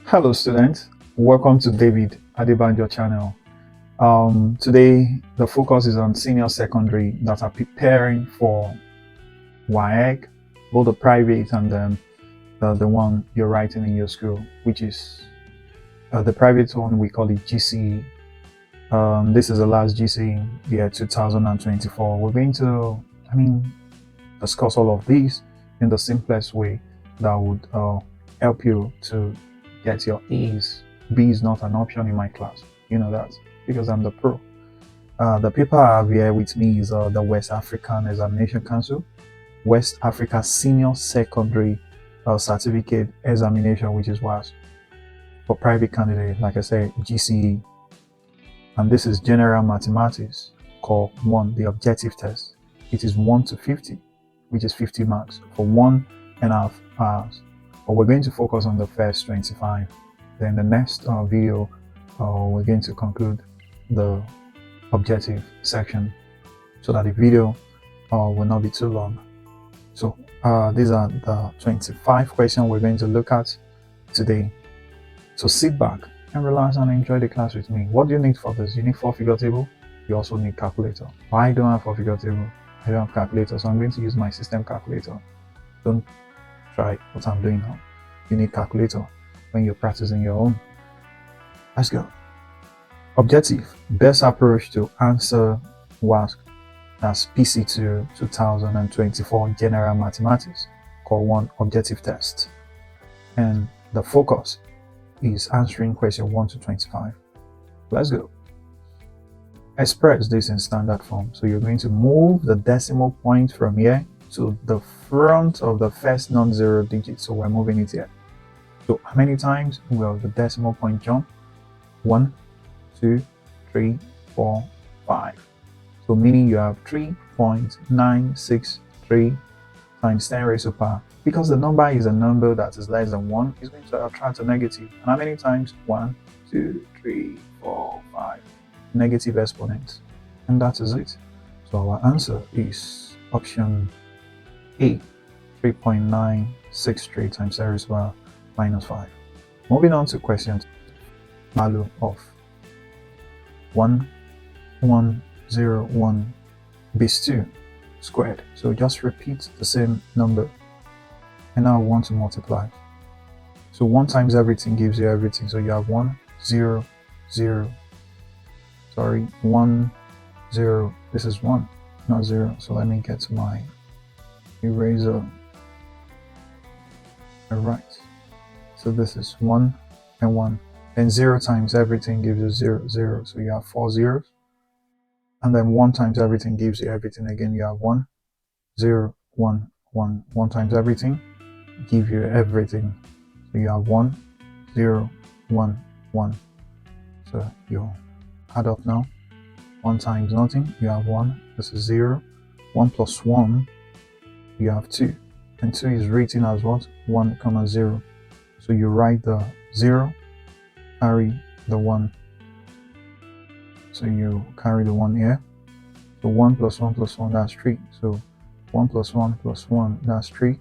Hello students, welcome to Adebanjo channel. Today the focus is on senior secondary that are preparing for Wassce, both the private and the one you're writing in your school, which is the private one. We call it GCE. This is the last GCE year 2024. We're going to, discuss all of these in the simplest way that would help you to get your A's. B is not an option in my class. You know that because I'm the pro. The paper I have here with me is the West African Examination Council, West Africa Senior Secondary Certificate Examination, which is Wassce for private candidate, like I said, GCE. And this is General Mathematics, Core 1, the objective test. It is 1 to 50, which is 50 marks for 1.5 hours. But we're going to focus on the first 25. Then the next video, we're going to conclude the objective section so that the video will not be too long. So these are the 25 questions we're going to look at today. So sit back and relax and enjoy the class with me. What do you need for this? You need 4-figure table. You also need calculator. I don't have 4-figure table. I don't have calculator, so I'm going to use my system calculator. Don't try what I'm doing now. You need calculator when you're practicing your own. Let's go. Objective: best approach to answer Wassce. That's PC2 2024 General Mathematics, Core 1 objective test. And the focus is answering question 1 to 25. Let's go. Express this in standard form. So you're going to move the decimal point from here to the front of the first non-zero digit. So we're moving it here. So how many times will the decimal point jump? 1, 2, 3, 4, 5. So meaning you have 3.963 times 10 raised to power. Because the number is a number that is less than 1, it's going to attract a negative. And how many times? 1, 2, 3, 4, 5. Negative exponents. And that is it. So our answer is option A, 3.963 times 10 raised to power minus 5. Moving on to question value of 1101 base 2 squared. So just repeat the same number. And now I want to multiply. So 1 times everything gives you everything. So you have 1, 0, 0. Sorry, 1, 0. This is 1, not 0. So let me get to my eraser. Alright. So this is 1 and 1. And 0 times everything gives you 0, 0. So you have 4 zeros. And then 1 times everything gives you everything again. You have 1, 0, 1, 1. 1 times everything give you everything. So you have 1, 0, 1, 1. So you add up now. 1 times nothing, you have 1. This is 0. 1 plus 1, you have 2. And 2 is written as what? 1, 0. So you write the 0, carry the 1. So you carry the 1 here. So 1 plus 1 plus 1, that's 3. So 1 plus 1 plus 1, that's 3.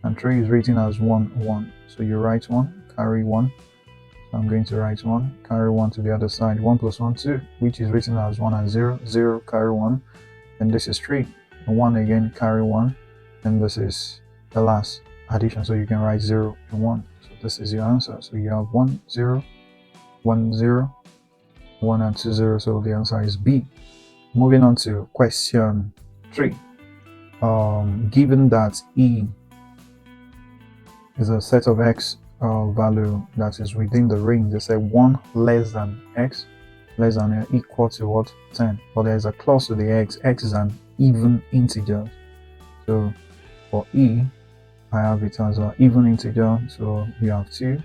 And 3 is written as 1, 1. So you write 1, carry 1. So I'm going to write 1, carry 1 to the other side. 1 plus 1, 2, which is written as 1 and 0. 0, carry 1. And this is 3. And 1 again, carry 1. And this is the last addition. So you can write 0 and 1. So this is your answer. So you have 1, 0, 1, 0, 1 and 2 0. So the answer is B. Moving on to question 3. Given that E is a set of X value that is within the range, they say 1 less than X less than or equal to what? 10. But there's a clause to the X. X is an even integer. So for E, I have it as an even integer. So you have 2,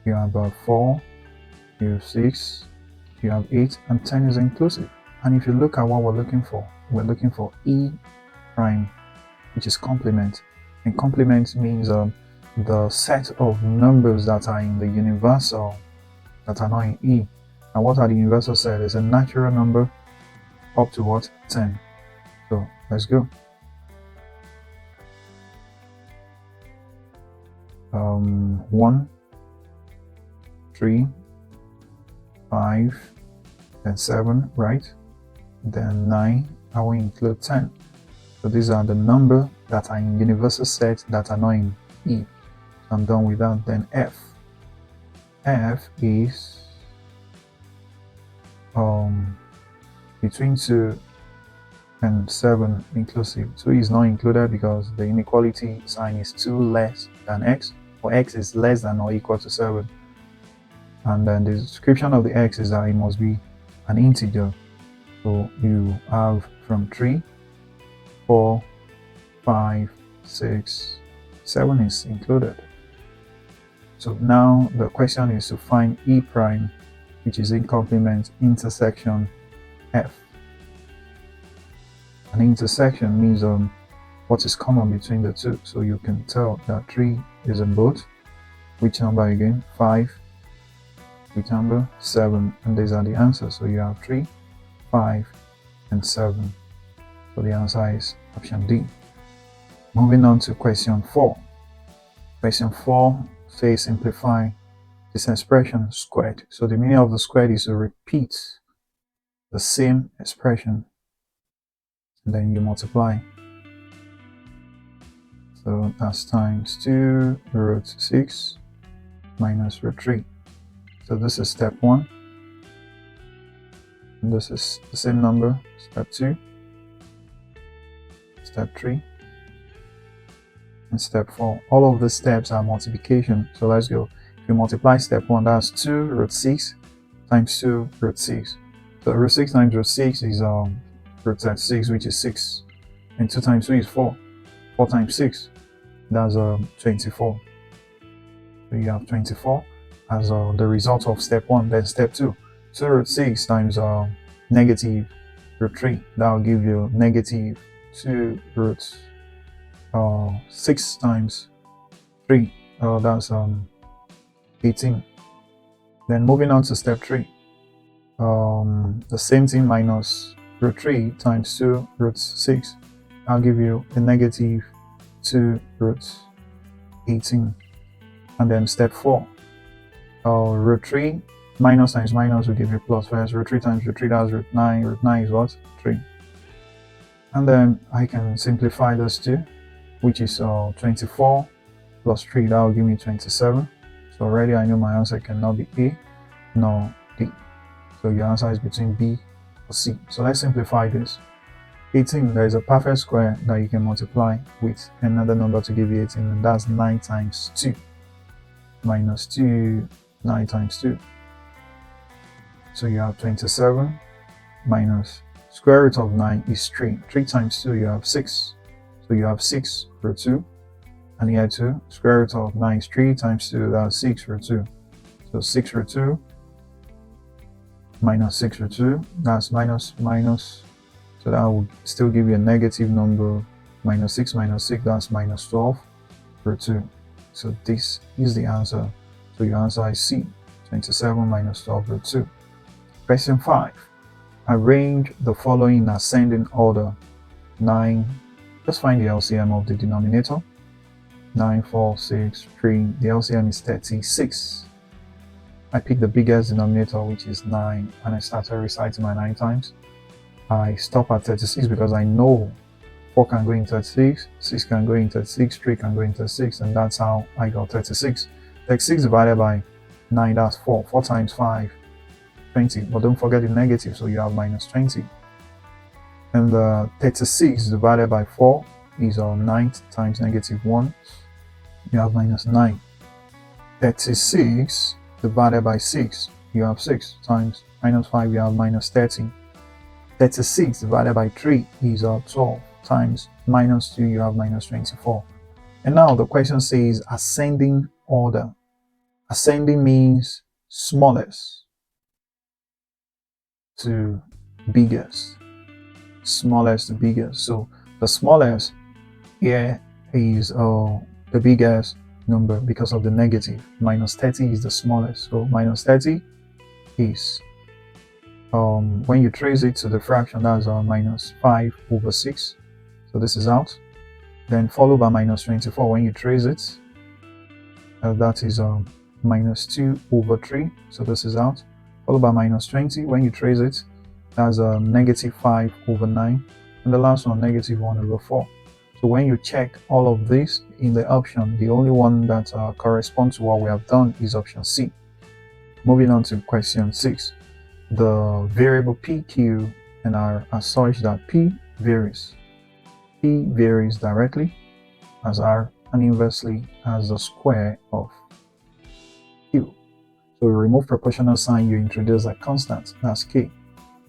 you have 4, you have 6, you have 8, and 10 is inclusive. And if you look at what we're looking for E prime, which is complement. And complement means the set of numbers that are in the universal that are not in E. And what are the universal set? It's a natural number up to what? 10. So let's go. 1, 3, 5, then 7, right? Then 9, I will include 10. So these are the number that are in universal set that are not in E. I'm done with that. Then F. F is between 2 and 7 inclusive. 2 is not included because the inequality sign is 2 less than x, or x is less than or equal to 7. And then the description of the x is that it must be an integer. So you have from 3, 4, 5, 6, 7 is included. So now the question is to find E prime, which is in complement intersection F. An intersection means what is common between the two. So you can tell that 3 is in both. Which number again? 5. Which number? 7. And these are the answers. So you have 3, 5, and 7. So the answer is option D. Moving on to question 4. Question 4 says simplify this expression squared. So the meaning of the squared is to repeat the same expression and then you multiply. So that's times 2 root 6 minus root 3. So this is step 1. And this is the same number, step 2, step 3, and step 4. All of the steps are multiplication. So let's go. If you multiply step 1, that's 2 root 6 times 2 root 6. So root 6 times root 6 is root 36, which is 6. And 2 times 2 is 4. 4 times 6, that's 24. So you have 24 as the result of step 1. Then step 2. 2 root 6 times negative root 3. That will give you negative 2 root 6 times 3. That's 18. Then moving on to step 3. The same thing minus root 3 times 2 root 6. I'll give you a negative 2 root 18. And then step 4. Root 3 minus times minus will give you plus. First, root 3 times root 3, that's root 9. Root 9 is what? 3. And then I can simplify this too, which is 24 plus 3. That will give me 27. So already I know my answer cannot be A nor D. So your answer is between B or C. So let's simplify this. 18, there is a perfect square that you can multiply with another number to give you 18, and that's 9 times 2 minus 2, 9 times 2. So you have 27 minus square root of 9 is 3. 3 times 2, you have 6. So you have 6 root 2. And here 2, square root of 9 is 3 times 2, that's 6 root 2. So 6 root 2 minus 6 root 2, that's minus minus. So that will still give you a negative number. Minus 6 minus 6, that's minus 12 root 2. So this is the answer. So your answer is C, 27 minus 12 root 2. Question 5. Arrange the following in ascending order. 9. Just find the LCM of the denominator. 9, 4, 6, 3. The LCM is 36. I picked the biggest denominator, which is 9, and I started reciting my 9 times. I stop at 36 because I know 4 can go in 36, 6 can go in 36, 3 can go in 36, and that's how I got 36. 36 divided by 9, that's 4. 4 times 5, 20. But don't forget the negative, so you have minus 20. And 36 divided by 4 is 9 times negative 1. You have minus 9. 36 divided by 6, you have 6 times minus 5, you have minus 30. 36 divided by 3 is 12 times minus 2, you have minus 24. And now the question says ascending order. Ascending means smallest to biggest. Smallest to biggest. So the smallest here is the biggest number because of the negative. Minus 30 is the smallest. So minus 30 is when you trace it to the fraction, that's minus 5 over 6. So this is out. Then followed by minus 24 when you trace it. That is minus 2 over 3. So this is out. Followed by minus 20. When you trace it, that's a negative 5 over 9. And the last one, negative 1 over 4. So when you check all of this in the option, the only one that corresponds to what we have done is option C. Moving on to question 6. The variable p, q, and r are such that p varies. P varies directly as r and inversely as the square of q. So you remove proportional sign, you introduce a constant, that's k,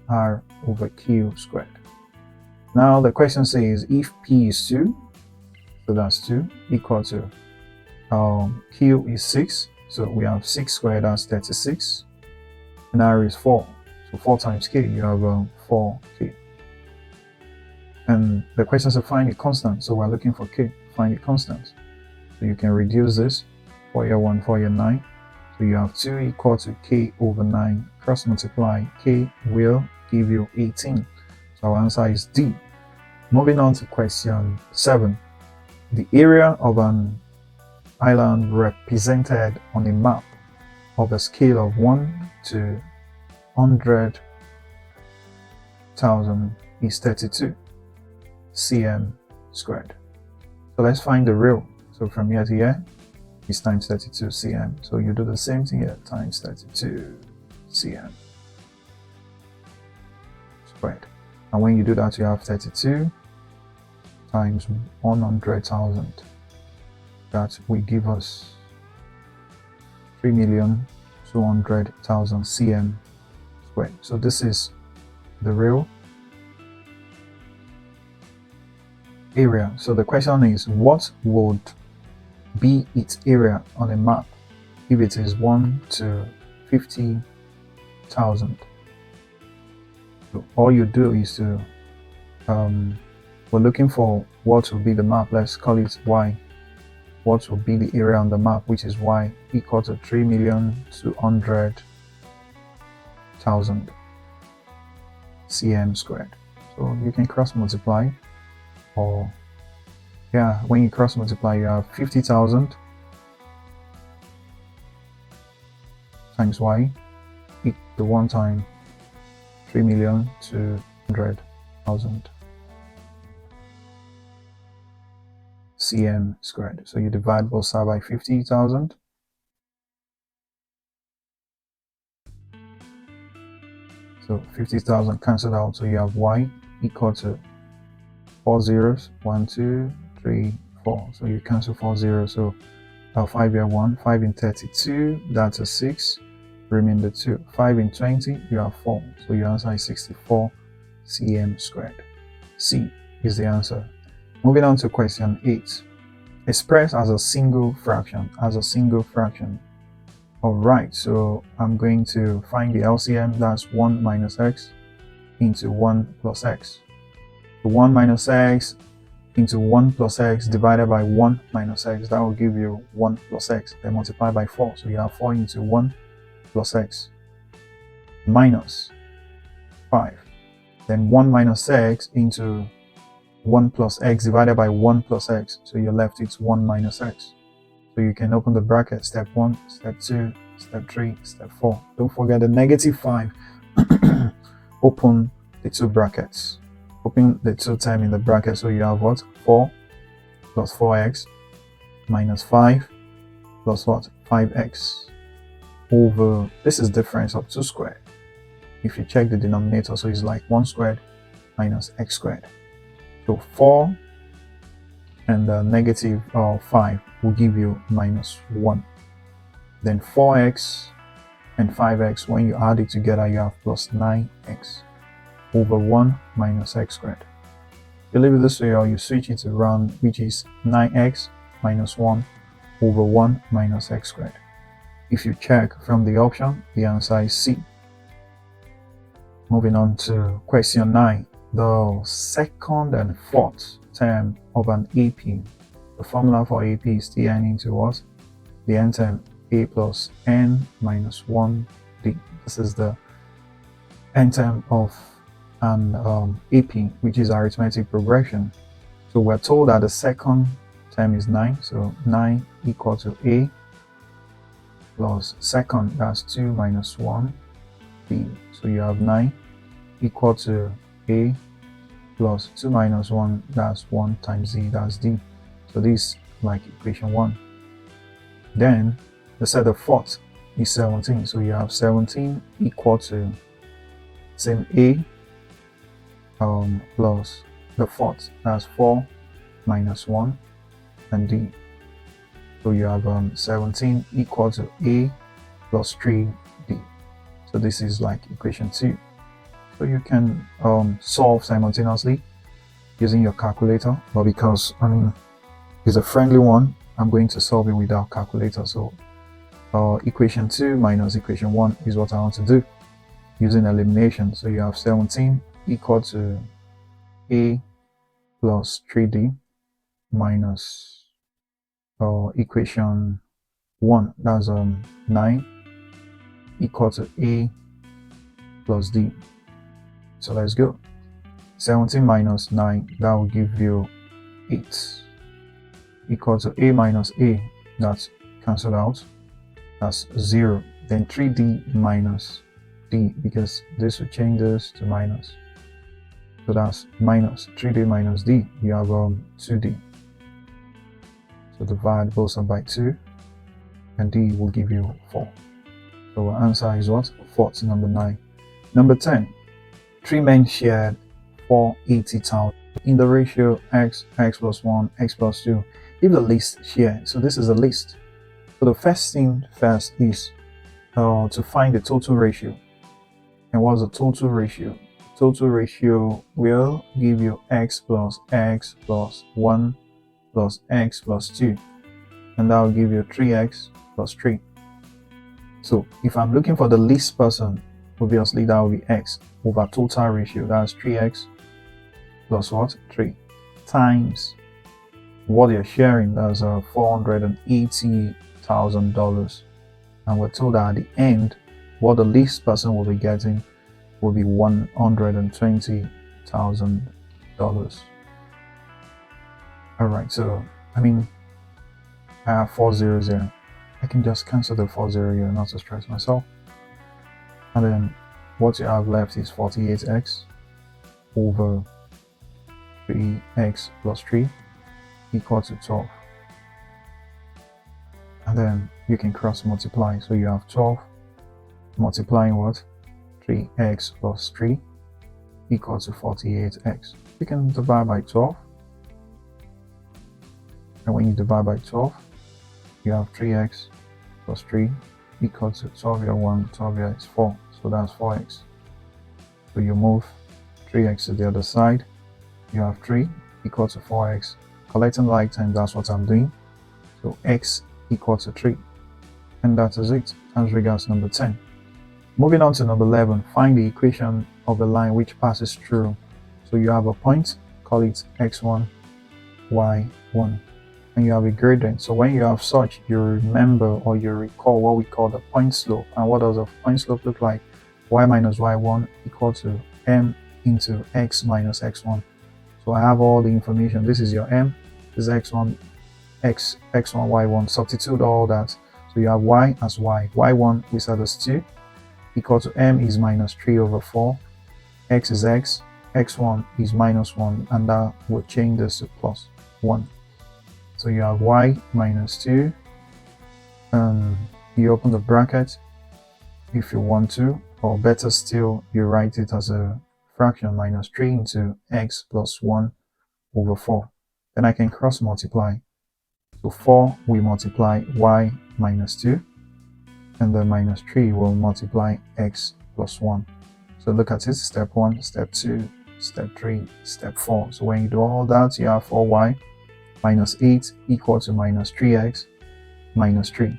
r over q squared. Now the question says if p is 2, so that's 2, equal to q is 6, so we have 6 squared, that's 36, and r is 4, so 4 times k, you have 4k. And the question says find a constant, so we're looking for k, find a constant. So you can reduce this, 4 here 1, 4 here 9, so you have 2 equal to k over 9, cross multiply, k will give you 18. So our answer is D. Moving on to question 7. The area of an island represented on a map of a scale of 1 to 100,000 is 32 cm squared. So let's find the real. So from here to here is times 32 cm. So you do the same thing here, times 32 cm squared. And when you do that, you have 32 times 100,000. That will give us 3,200,000 cm squared. So this is the real area. So the question is, what would be its area on a map if it is 1 to 50,000? So all you do is to we're looking for what will be the map, let's call it y. What will be the area on the map, which is y, equal to 3,200,000 cm squared. So you can cross multiply, or when you cross multiply, you have 50,000 times y equal to 1 time 3,200,000 cm squared. So you divide both sides by 50,000. So 50,000 cancelled out, so you have y equal to 4 zeros, 1, 2, 3, 4. So you cancel 4 zeros, so 5 here 1, 5 in 32, that's a 6, remainder 2. 5 in 20, you have 4. So your answer is 64 cm squared. C is the answer. Moving on to question 8. Expressed as a single fraction, Alright, so I'm going to find the LCM, that's 1 minus x into 1 plus x. So 1 minus x into 1 plus x divided by 1 minus x, that will give you 1 plus x, then multiply by 4. So you have 4 into 1 plus x minus 5. Then 1 minus x into 1 plus x divided by 1 plus x. So you're left with 1 minus x. So you can open the bracket, step 1, step 2, step 3, step 4. Don't forget the negative 5. Open the two brackets. Open the two term in the bracket. So you have what? 4 plus 4x minus 5 plus what? 5x over, this is difference of 2 squared. If you check the denominator, so it's like 1 squared minus x squared. So 4 and negative 5 will give you minus 1. Then 4x and 5x, when you add it together, you have plus 9x over 1 minus x squared. You leave it this way or you switch it around, which is 9x minus 1 over 1 minus x squared. If you check from the option, the answer is C. Moving on to question 9. The second and fourth term of an AP. The formula for AP is Tn into what? The n term a plus n minus 1d. This is the n term of an AP, which is arithmetic progression. So we're told that the second term is 9. So 9 equal to a plus second, that's 2 minus 1, b. So you have 9 equal to a plus 2 minus 1, that's 1 times z, that's d. So this is like equation 1. Then they said the fourth is 17. So you have 17 equal to same a plus the fourth, that's 4 minus 1 and d. So you have 17 equal to a plus 3d. So this is like equation 2. So you can solve simultaneously using your calculator, but because it's a friendly one, I'm going to solve it without calculator. So equation 2 minus equation 1 is what I want to do using elimination. So you have 17 equal to a plus 3d minus equation 1, that's 9 equal to a plus d. So let's go. 17 minus 9, that will give you 8 equal to a minus a, that's cancelled out, that's 0. Then 3d minus d, because this will change this to minus, so that's minus 3d minus d. You have 2d, so divide both sides by 2 and d will give you 4. So our answer is what? 4 to number 9. Number 10, 3 men shared 480,000 in the ratio x plus 1, x plus 2. If the least share, so this is a list. So the first thing first is to find the total ratio. And what's the total ratio? Total ratio will give you x plus 1 plus x plus 2, and that will give you 3x plus 3. So if I'm looking for the least person, obviously that will be x over total ratio, that's 3x plus what? 3 times what you're sharing, that's $480,000, and we're told that at the end what the least person will be getting will be $120,000. All right, so I have 400. I can just cancel the 40 here, not to stress myself. And then what you have left is 48x over 3x plus 3 equal to 12. And then you can cross multiply. So you have 12 multiplying what? 3x plus 3 equal to 48x. You can divide by 12. And when you divide by 12, you have 3x plus 3 equal to 12 here 1, 12 here is 4. So that's 4x. So you move 3x to the other side. You have 3 equal to 4x. Collecting like times, that's what I'm doing. So x equal to 3. And that is it as regards number 10. Moving on to number 11, find the equation of a line which passes through. So you have a point, call it x1, y1, and you have a gradient. So when you have such, you remember or you recall what we call the point slope. And what does a point slope look like? Y minus y1 equal to m into x minus x1. So I have all the information. This is your m, this is x1, x1, y1. Substitute all that. So you have y as y. y1 we said is 2 equal to m is minus 3 over 4. X is x. x1 is minus 1, and that will change this to plus 1. So you have y minus 2. You open the bracket if you want to, or better still, you write it as a fraction, minus 3 into x plus 1 over 4. Then I can cross multiply. So 4 will multiply y minus 2, and the minus 3 will multiply x plus 1. So look at it, step 1, step 2, step 3, step 4. So when you do all that, you have 4y minus 8 equal to minus 3x minus 3.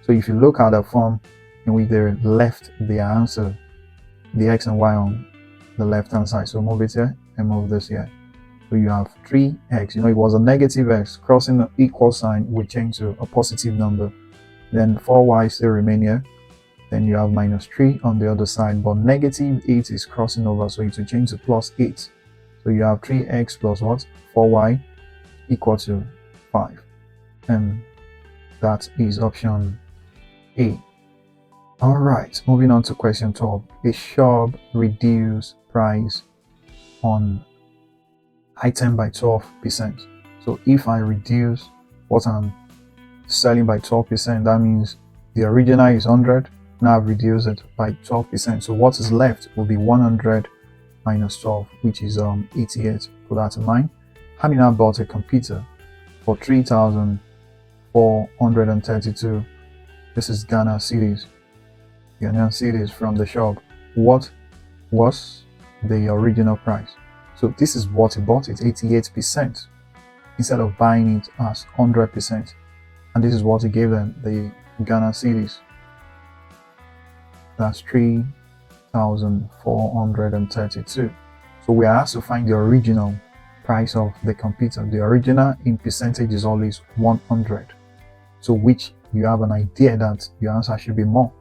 So if you look at the form in which they left the answer, the x and y on the left hand side, so move it here and move this here. So you have 3x, it was a negative x, crossing the equal sign will change to a positive number. Then 4y still remain here. Then you have minus 3 on the other side, but negative 8 is crossing over, so it will change to plus 8. So you have 3x plus what? 4y equal to 5. And that is option A. All right, moving on to question 12. A shop reduce price on item by 12%. So if I reduce what I'm selling by 12%, that means the original is 100. Now I've reduced it by 12%. So what is left will be 100 minus 12, which is 88. Put that in mind. Hamina bought a computer for 3,432. This is Ghana cedis. Ghanaian cedis from the shop. What was the original price? So this is what he bought it, 88%, instead of buying it as 100%. And this is what he gave them, the Ghana cedis. That's 3,432. So we are asked to find the original price of the computer. The original in percentage is always 100. So which you have an idea that your answer should be more.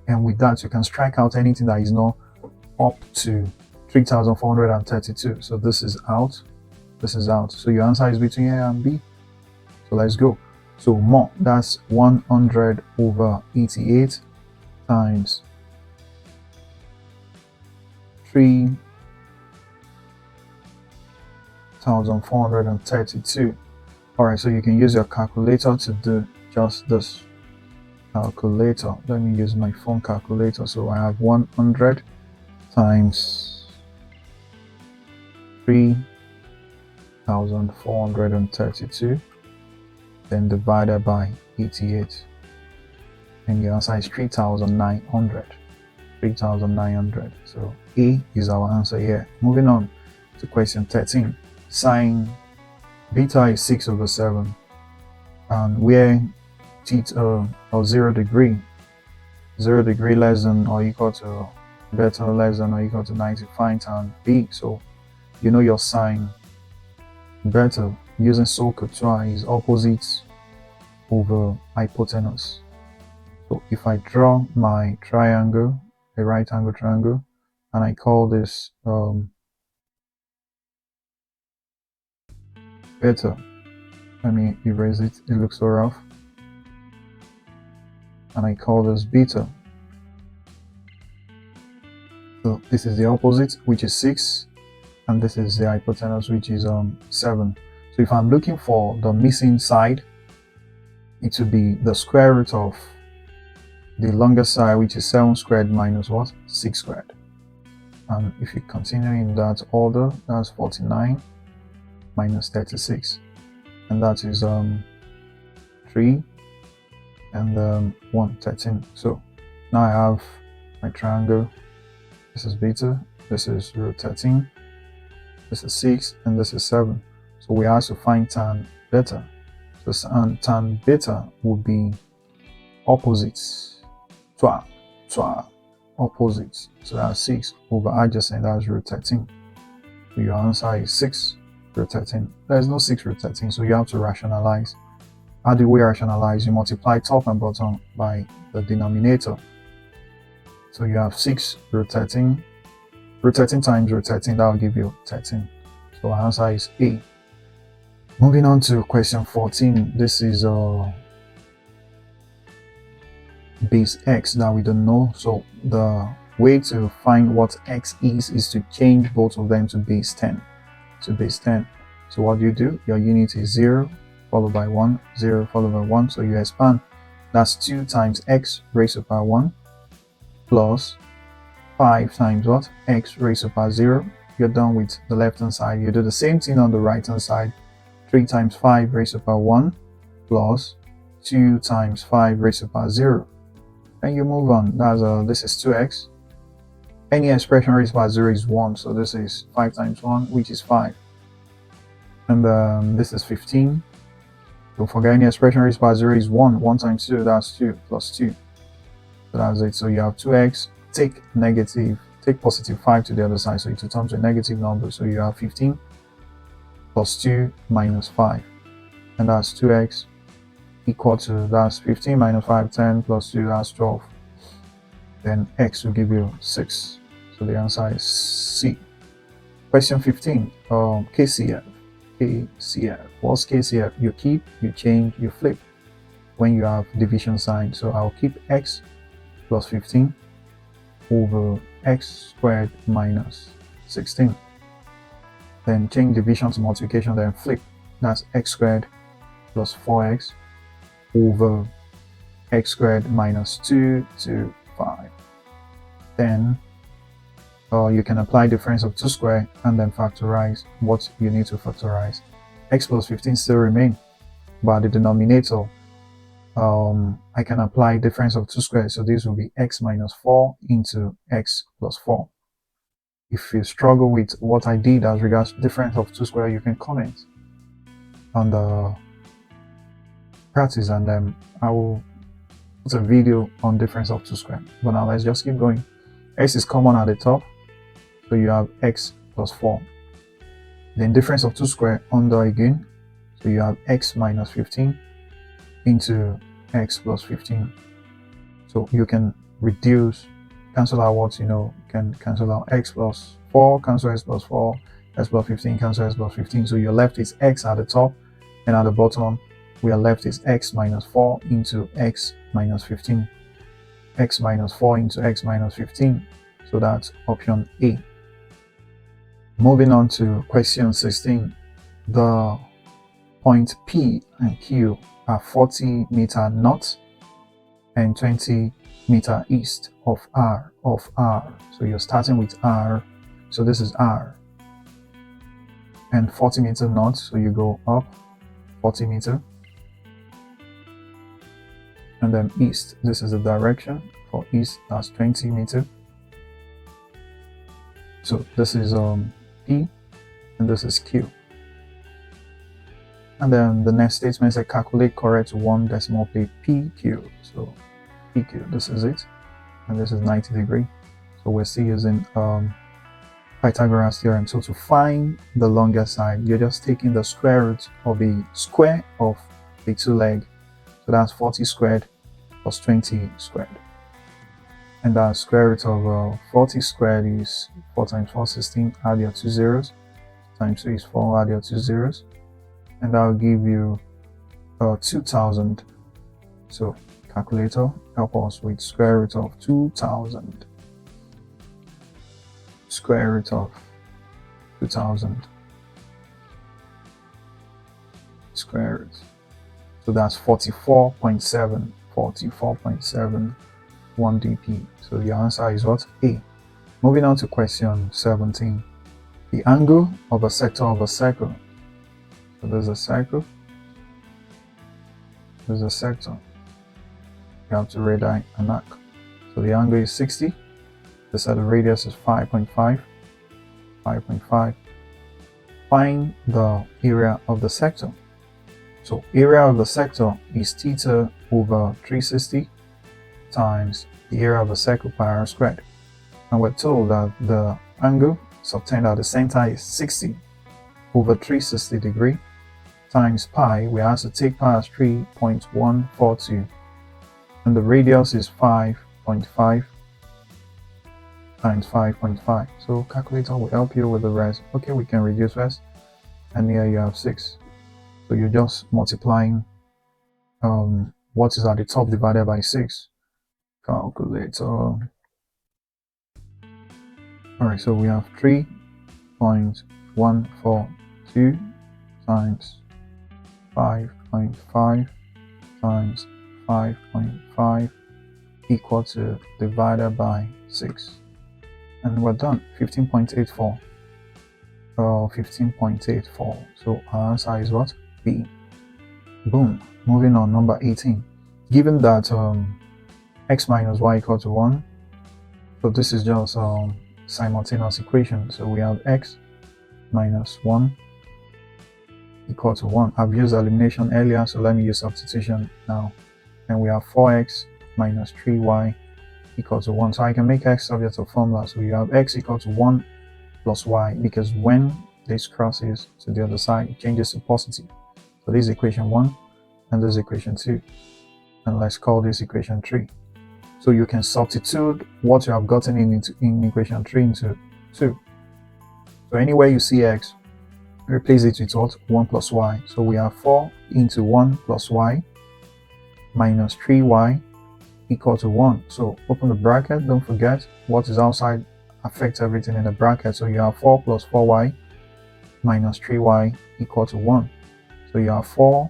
And with that, you can strike out anything that is not up to 3,432. So this is out. This is out. So your answer is between A and B. So let's go. So more, that's 100 over 88 times 3,432. All right, so you can use your calculator to do just this. Calculator. Let me use my phone calculator. So I have 100 times 3,432, then divided by 88, and the answer is 3,900. 3,900. So A is our answer here. Moving on to question 13. Sine beta is 6 over 7, and where theta or 0 degree less than or equal to beta less than or equal to 90, find tan B. So you know your sine beta using SOHCAHTOA is opposite over hypotenuse. So if I draw my triangle, a right angle triangle, and I call this beta, let me erase it, it looks so rough, and I call this beta. So this is the opposite, which is 6, and this is the hypotenuse, which is 7. So if I'm looking for the missing side, it would be the square root of the longest side, which is 7 squared minus what? 6 squared. And if you continue in that order, that's 49 minus 36, and that is 3 and 113. So now I have my triangle. This is beta, this is root 13, this is 6, and this is 7. So we have to find tan beta. So tan beta would be opposites. Opposites. So that's 6 over adjacent, that's root 13. So your answer is 6 root 13. There's no 6 root 13, so you have to rationalize. How do we rationalize? You multiply top and bottom by the denominator. So you have 6 root 13. Root 13 times root 13, that will give you 13. So our answer is A. Moving on to question 14. This is base x that we don't know. So the way to find what x is to change both of them to base 10. To base 10. So what do? Your unit is 0 followed by 1, 0 followed by 1. So you expand. That's 2 times x raised to power 1 plus 5 times what? X raised to power 0. You're done with the left hand side. You do the same thing on the right hand side. 3 times 5 raised to power 1 plus 2 times 5 raised to power 0. And you move on. That's this is 2x. Any expression raised by 0 is 1. So this is 5 times 1, which is 5. And this is 15. Don't forget, any expression raised by 0 is 1. 1 times 2, that's 2 plus 2. So that's it. So you have 2x. Take positive 5 to the other side. So it returns to a negative number. So you have 15 plus 2 minus 5. And that's 2x equal to, that's 15 minus 5, 10 plus 2, that's 12. Then x will give you 6. So the answer is C. Question 15. KCF. KCF. What's KCF? You keep, you change, you flip. when you have division sign. So I'll keep x plus 15 over x squared minus 16. Then change division to multiplication, then flip. That's x squared plus 4x over x squared minus 2 to 5. Then you can apply difference of 2 squared and then factorize what you need to factorize. X plus 15 still remain, but the denominator, I can apply difference of 2 squared, so this will be x minus 4 into x plus 4. If you struggle with what I did as regards difference of 2 squared, you can comment on the practice, and then I will put a video on difference of 2 squared. But now let's just keep going. X is common at the top, so you have x plus 4. Then difference of 2 squared under again, so you have x minus 15 into x plus 15. So you can reduce, cancel out what you can cancel out x plus 4, cancel x plus 4, x plus 15, cancel x plus 15. So you're left is x at the top, and at the bottom we are left is x minus 4 into x minus 15. X minus 4 into x minus 15. So that's option A. Moving on to question 16. The point P and Q are 40 meter north and 20 meter east of R. So you're starting with R. So this is R. And 40 meter north, so you go up 40 meter. And then east, this is the direction for east, that's 20 meter. So this is P and this is Q. And then the next statement says calculate correct one decimal place PQ. So PQ, this is it, and this is 90 degree. So we're still using Pythagoras theorem. So to find the longest side, you're just taking the square root of the square of the two leg. So that's 40 squared plus 20 squared. And the square root of 40 squared is 4 times 4, 16, add your 2 zeros, times 2 is 4, add your 2 zeros, and that will give you 2000. So calculator, help us with square root of 2000. Square root of 2000. Square root. So that's 44.7. 44.71 dp. So the answer is what? A. Moving on to question 17. The angle of a sector of a circle. So there's a circle. There's a sector. You have to radii an arc. So the angle is 60. They said the radius is 5.5. 5.5. Find the area of the sector. So area of the sector is theta over 360 times the area of a circle pi r squared. And we're told that the angle subtended at the center is 60 over 360 degree times pi. We have to take pi as 3.142. And the radius is 5.5 times 5.5. So calculator will help you with the rest. Okay, we can reduce first. And here you have 6. So you're just multiplying what is at the top divided by 6. Calculator. Alright, so we have 3.142 times 5.5 times 5.5 equal to divided by 6. And we're done. 15.84. 15.84. So our answer is what? B. Boom. Moving on, number 18. Given that x minus y equal to 1, so this is just simultaneous equation. So we have x minus 1 equal to 1. I've used elimination earlier, so let me use substitution now. And we have 4x minus 3y equal to 1. So I can make x subject to formula. So you have x equal to 1 plus y, because when this crosses to the other side, it changes to positive. So this is equation 1 and this is equation 2. And let's call this equation 3. So you can substitute what you have gotten in equation 3 into 2. So anywhere you see x, replace it with what? 1 plus y. So we have 4 into 1 plus y minus 3y equal to 1. So open the bracket, don't forget what is outside affects everything in the bracket. So you have 4 plus 4y minus 3y equal to 1. So you have 4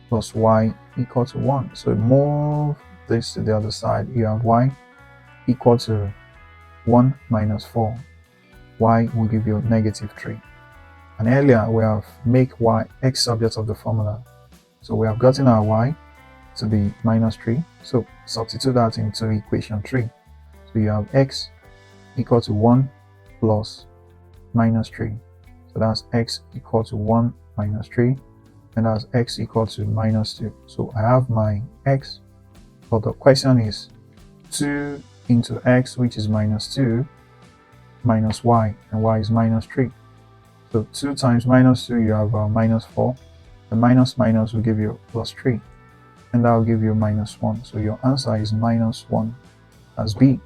plus y equal to 1. So move this to the other side. You have y equal to 1 minus 4. Y will give you negative 3. And earlier we have make y x subject of the formula. So we have gotten our y to be minus 3. So substitute that into equation 3. So you have x equal to 1 plus minus 3. So that's x equal to 1 minus 3. And that's x equal to minus 2. So I have my x. But the question is 2 into x, which is minus 2, minus y. And y is minus 3. So 2 times minus 2, you have minus 4. The minus minus will give you plus 3. And that will give you minus 1. So your answer is minus 1. That's B.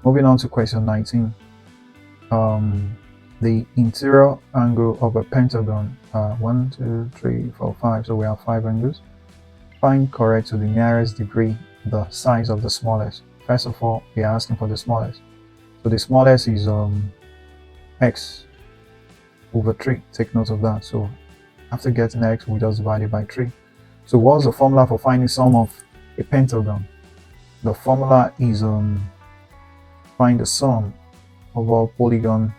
Moving on to question 19. The interior angle of a pentagon, 1, 2, 3, 4, 5. So we have 5 angles. Find correct to the nearest degree the size of the smallest. First of all, we are asking for the smallest. So the smallest is x over 3. Take note of that. So after getting x, we just divide it by 3. So what's the formula for finding sum of a pentagon? The formula is find the sum of all polygon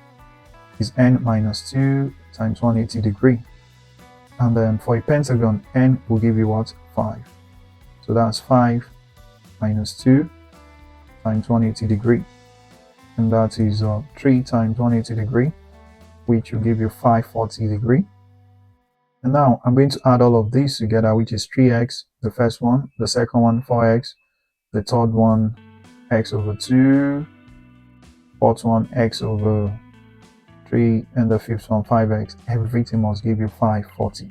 is n minus 2 times 180 degree. And then for a pentagon, n will give you what? 5. So that's 5 minus 2 times 180 degree. And that is 3 times 180 degree, which will give you 540 degree. And now I'm going to add all of these together, which is 3x, the first one, the second one 4x, the third one x over 2, fourth one x over 3, and the fifth one 5x. Everything must give you 540.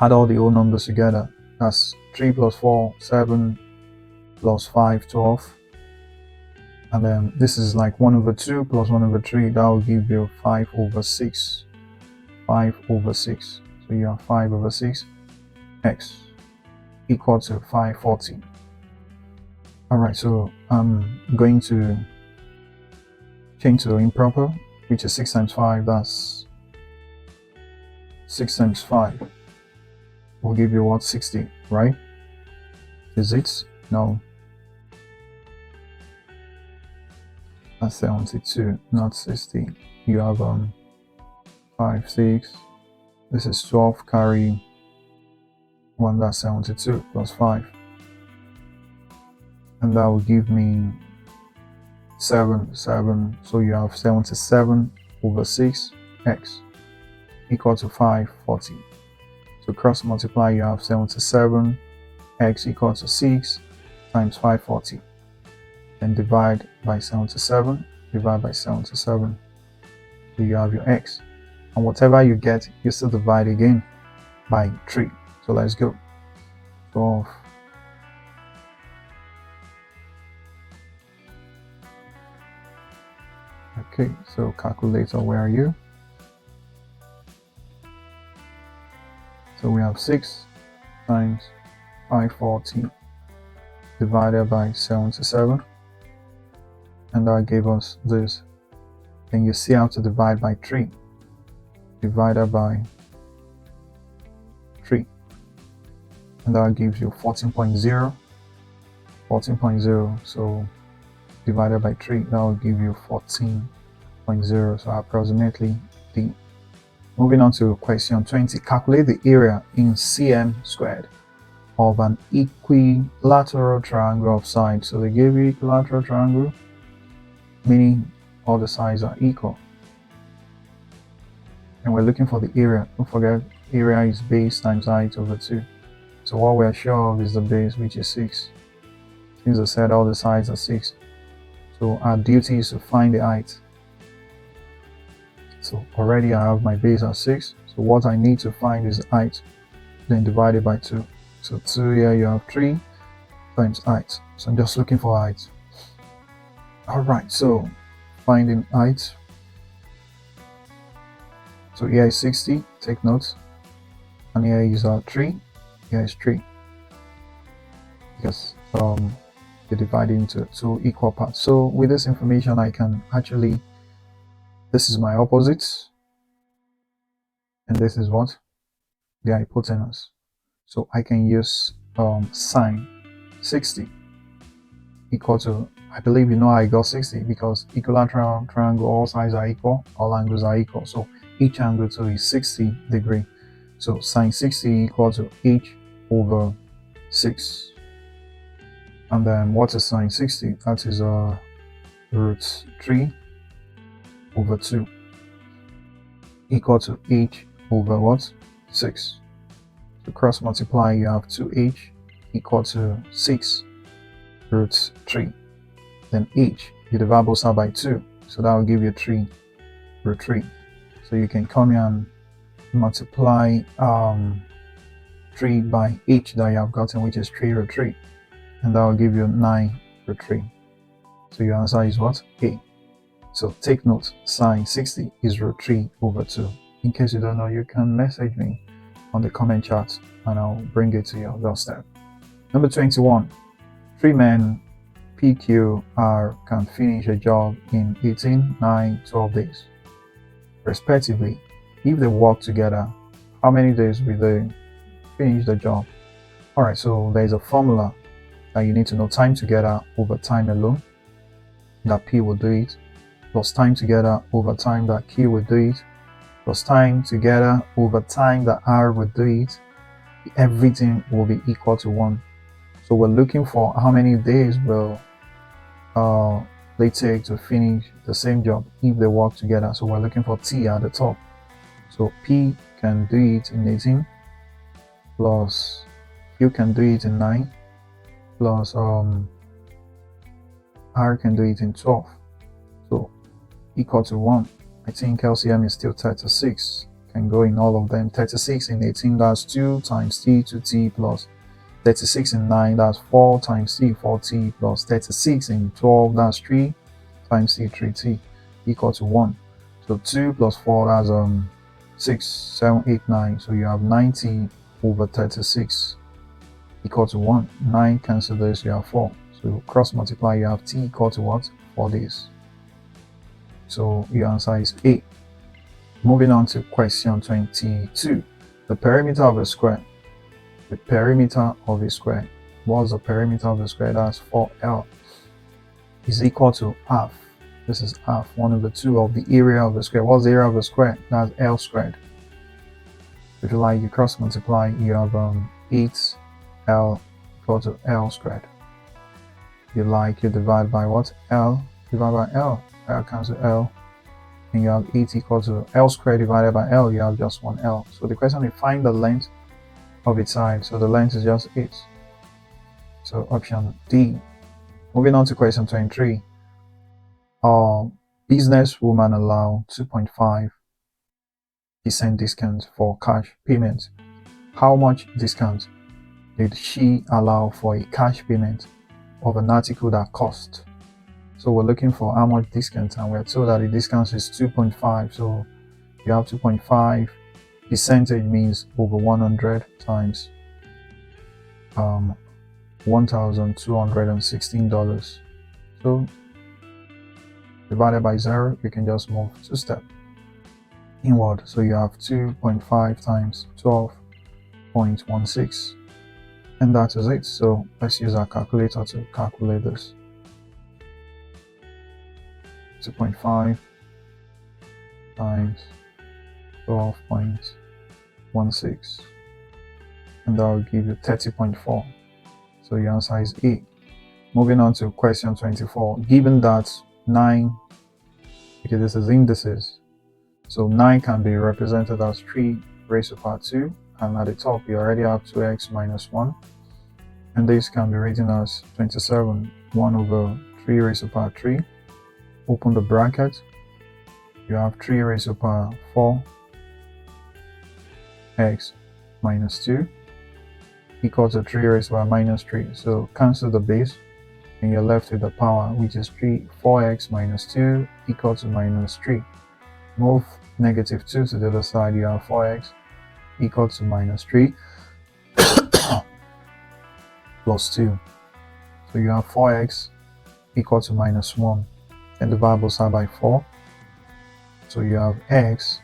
Add all the whole numbers together. That's 3 plus 4, 7, plus 5, 12. And then this is like 1 over 2 plus 1 over 3. That will give you 5 over 6. 5 over 6. So you have 5 over 6 x equal to 540. Alright, so I'm going to change to improper, which is 6 times 5. That's 6 times 5 will give you what? 60, right? Is it? No. That's 72, not 60. You have 5, 6. This is 12 carry 1, that's 72 plus 5. And that will give me 7. So you have 77 over 6 x equal to 540. So cross multiply, you have 77 x equal to 6 times 540. Then divide by 77, divide by 77. So you have your x. And whatever you get, you still divide again by 3. So let's go. 12. Okay, so calculator, where are you? So we have 6 times 540 divided by 77. And that gave us this. Then you see how to divide by 3. Divided by 3. And that gives you 14.0. 14.0. So divided by 3, that will give you 14.0. So approximately D. Moving on to question 20. Calculate the area in cm squared of an equilateral triangle of sides. So they gave you equilateral triangle, meaning all the sides are equal. And we're looking for the area. Don't forget, area is base times height over 2. So what we're sure of is the base, which is 6. Since I said all the sides are 6. So our duty is to find the height. So already I have my base at 6. So what I need to find is the height. Then divided by 2. So 2 here, you have 3 times height. So I'm just looking for height. Alright, so finding height. So here is 60, take notes. And here is 3, here is 3. because they divide into two equal parts. So with this information, I can actually, this is my opposite, and this is what? The hypotenuse. So I can use sine 60 equal to, I believe you know how I got 60, because equilateral triangle, all sides are equal, all angles are equal. So each angle too is 60 degree. So sine 60 equal to h over 6. And then what is sine 60? That is root 3 over 2 equal to h over what? 6. To cross multiply, you have 2h equal to 6 root 3. Then h, you divide both sides by 2. So that will give you 3 root 3. So you can come here and multiply 3 by h that you have gotten, which is 3 root 3. And that will give you 9 root 3. So your answer is what? A. So take note, sine 60 is root 3 over 2. In case you don't know, you can message me on the comment chat and I'll bring it to your doorstep. Number 21. 3 men PQR can finish a job in 18, 9, 12 days, respectively. If they work together, how many days will they finish the job? Alright, so there's a formula that you need to know: time together over time alone, that P will do it, plus time together over time that Q will do it, plus time together over time that R will do it. Everything will be equal to 1. So we're looking for how many days will they take to finish the same job if they work together. So we're looking for T at the top. So P can do it in 18, plus Q can do it in 9, plus R can do it in 12. So equal to 1. I think LCM is still 36. Can go in all of them. 36 in 18, that's 2 times T, 2T, plus 36 in 9, that's 4 times T, 4T, plus 36 in 12, that's 3 times T, 3T, equal to 1. So 2 plus 4, that's 6, 7, 8, 9. So you have 90 over 36 equal to 1. 9 cancel this, you have 4. So cross multiply, you have T equal to what? 4 days. So your answer is A. Moving on to question 22. The perimeter of a square. The perimeter of a square. What's the perimeter of a square? That's 4L. Is equal to half. This is half, 1 over 2 of the area of the square. What's the area of the square? That's L squared. If you like, you cross multiply, you have 8L equal to L squared. You like, you divide by what? L, divide by L. L cancel L. And you have 8 equal to L squared divided by L. You have just 1 L. So the question is find the length of its side. So the length is just 8. So option D. Moving on to question 23. Businesswoman allow 2.5% discount for cash payment. How much discount did she allow for a cash payment of an article that cost? So we're looking for how much discount, and we're told that the discount is 2.5. So you have 2.5 percentage means over 100 times $1,216. So divided by 0, you can just move 2 steps inward. So you have 2.5 times 12.16, and that is it. So let's use our calculator to calculate this. 2.5 times 12.16, and that will give you 30.4. So your answer is A. Moving on to question 24. Given that 9, okay, this is indices, so 9 can be represented as 3 raised to power 2, and at the top you already have 2x minus 1, and this can be written as 27, 1 over 3 raised to power 3. Open the bracket, you have 3 raised to power 4x minus 2 equal to 3 raised to power minus 3. So cancel the base and you're left with the power, which is 4x minus 2 equal to minus 3. Move negative 2 to the other side, you have 4x equal to minus 3 plus 2. So you have 4x equal to minus 1, and divide both sides by 4. So you have x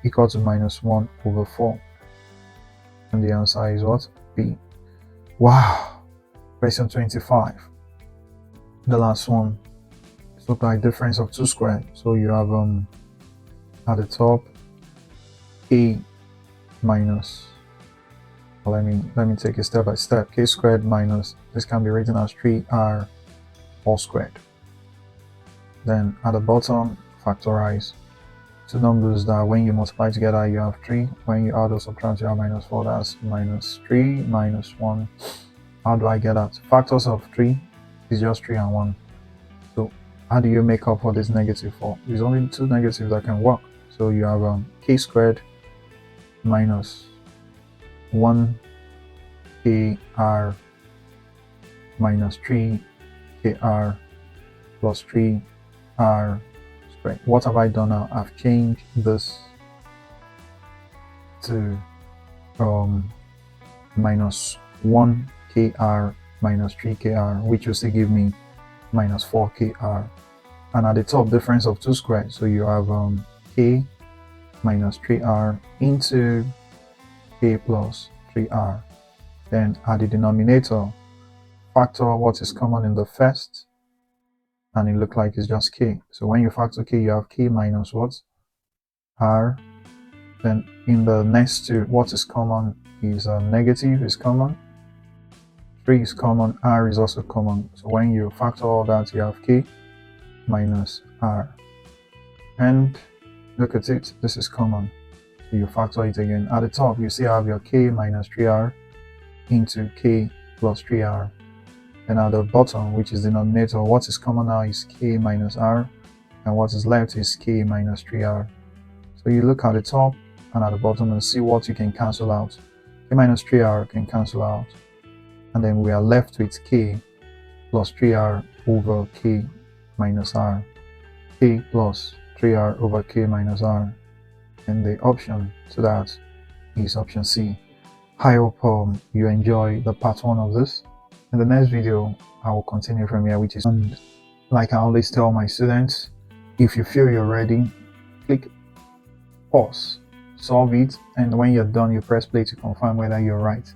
equal to minus 1 over 4. And the answer is what? B. Wow! Question 25. The last one. It's look like difference of 2 squared. So you have at the top a minus, let me take it step by step. K squared minus, this can be written as 3r all squared. Then at the bottom, factorize two numbers that when you multiply together you have 3. When you add or subtract you have minus 4. That's minus 3 minus 1. How do I get that? Factors of 3 is just 3 and 1. So how do you make up for this negative 4? There's only two negatives that can work. So you have k squared minus 1kr minus 3kr plus 3r squared. What have I done now? I've changed this to minus 1kr minus 3kr, which will still give me minus 4kr. And at the top, difference of 2 squared. So you have k minus 3r into k plus 3r. Then at the denominator, factor what is common in the first, and it looks like it's just k. So when you factor k, you have k minus what? R. Then in the next two, what is common is negative is common, 3 is common, r is also common. So when you factor all that, you have k minus r. And look at it, this is common. So you factor it again. At the top, you see I have your k minus 3r into k plus 3r. And at the bottom, which is the denominator, what is common now is k minus r, and what is left is k minus 3r. So you look at the top and at the bottom and see what you can cancel out. K minus 3r can cancel out, and then we are left with k plus 3r over k minus r, k plus 3r over k minus r, and the option to that is option C. I hope you enjoy the part 1 of this. In the next video, I will continue from here, which is, and like I always tell my students, if you feel you're ready, click pause, solve it, and when you're done, you press play to confirm whether you're right.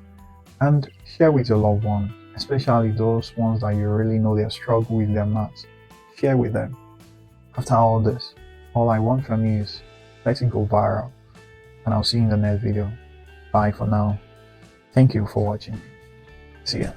And share with your loved one, especially those ones that you really know they struggle with their maths. Share with them. After all this, all I want from you is let it go viral, and I'll see you in the next video. Bye for now. Thank you for watching. See ya.